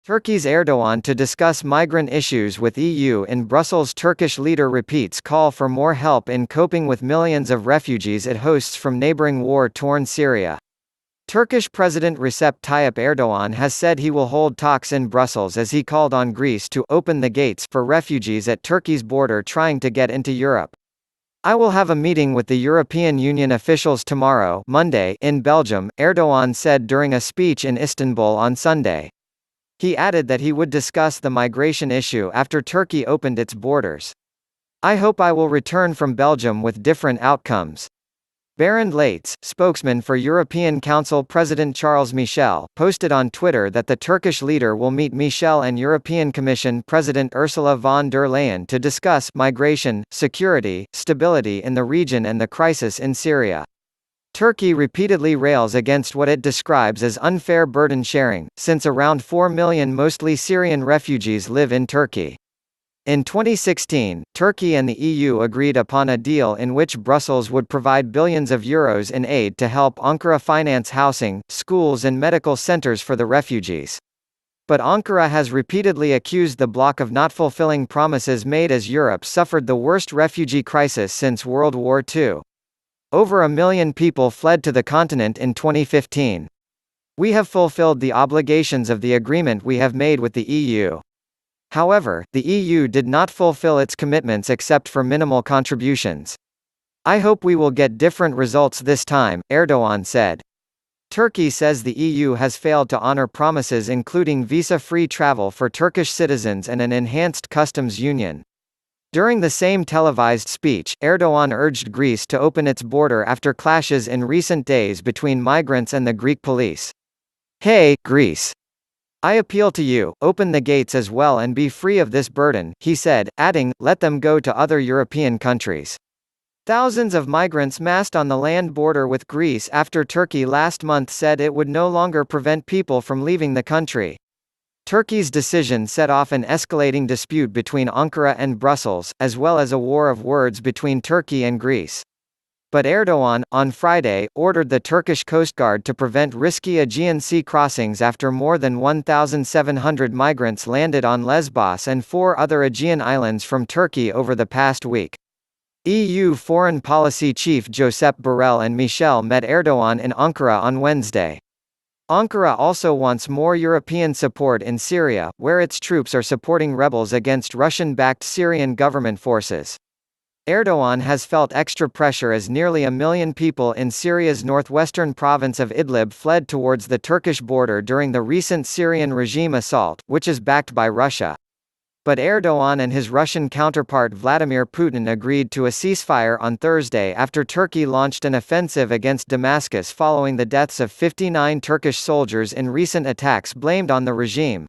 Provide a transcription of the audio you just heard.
Turkey's Erdogan to discuss migrant issues with EU in Brussels. Turkish leader repeats call for more help in coping with millions of refugees it hosts from neighbouring war-torn Syria. Turkish President Recep Tayyip Erdogan has said he will hold talks in Brussels as he called on Greece to "open the gates" for refugees at Turkey's border trying to get into Europe. "I will have a meeting with the European Union officials tomorrow, Monday, in Belgium," Erdogan said during a speech in Istanbul on Sunday. He added that he would discuss the migration issue after Turkey opened its borders. "I hope I will return from Belgium with different outcomes." Berend Leitz, spokesman for European Council President Charles Michel, posted on Twitter that the Turkish leader will meet Michel and European Commission President Ursula von der Leyen to discuss migration, security, stability in the region and the crisis in Syria. Turkey repeatedly rails against what it describes as unfair burden sharing, since around 4 million mostly Syrian refugees live in Turkey. In 2016, Turkey and the EU agreed upon a deal in which Brussels would provide billions of euros in aid to help Ankara finance housing, schools and medical centers for the refugees. But Ankara has repeatedly accused the bloc of not fulfilling promises made as Europe suffered the worst refugee crisis since World War II. Over 1 million people fled to the continent in 2015. "We have fulfilled the obligations of the agreement we have made with the EU. However, the EU did not fulfill its commitments except for minimal contributions. I hope we will get different results this time," Erdogan said. Turkey says the EU has failed to honor promises including visa-free travel for Turkish citizens and an enhanced customs union. During the same televised speech, Erdogan urged Greece to open its border after clashes in recent days between migrants and the Greek police. "Hey, Greece! I appeal to you, open the gates as well and be free of this burden," he said, adding, "let them go to other European countries." Thousands of migrants massed on the land border with Greece after Turkey last month said it would no longer prevent people from leaving the country. Turkey's decision set off an escalating dispute between Ankara and Brussels, as well as a war of words between Turkey and Greece. But Erdogan, on Friday, ordered the Turkish Coast Guard to prevent risky Aegean Sea crossings after more than 1,700 migrants landed on Lesbos and 4 other Aegean islands from Turkey over the past week. EU Foreign Policy Chief Josep Borrell and Michel met Erdogan in Ankara on Wednesday. Ankara also wants more European support in Syria, where its troops are supporting rebels against Russian-backed Syrian government forces. Erdogan has felt extra pressure as nearly 1 million people in Syria's northwestern province of Idlib fled towards the Turkish border during the recent Syrian regime assault, which is backed by Russia. But Erdogan and his Russian counterpart Vladimir Putin agreed to a ceasefire on Thursday after Turkey launched an offensive against Damascus following the deaths of 59 Turkish soldiers in recent attacks blamed on the regime.